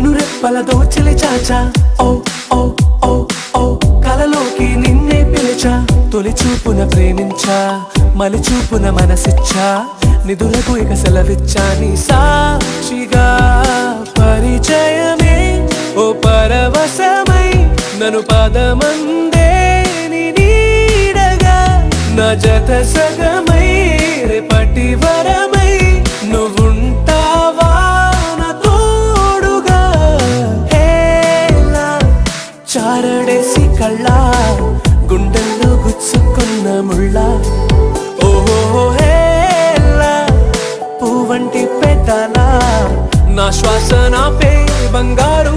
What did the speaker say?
కనురెప్పల దోచిలి చాచా ఓ ఓ ఓ ఓ కలలోకి నిన్నే పిలిచా తొలి చూపున ప్రేమించా మలి చూపున మనసిచ్చా నిదులకు ఇక సెలవిచ్చా నీ సాక్షిగా పరిచయమే ఓ పరవశమై నన్ను పదమందే నీ నీడగా నా జత సగమై రేపటి వరమై నువ్వుంటావా నా తోడుగా హేలా చారడేసి కళ్ళ గుండెల్లో గుచ్చుకున్న ముళ్ళ ఓహో హేలా పువ్వంటి పెట్టాలా నా శ్వాస నాపే బంగారు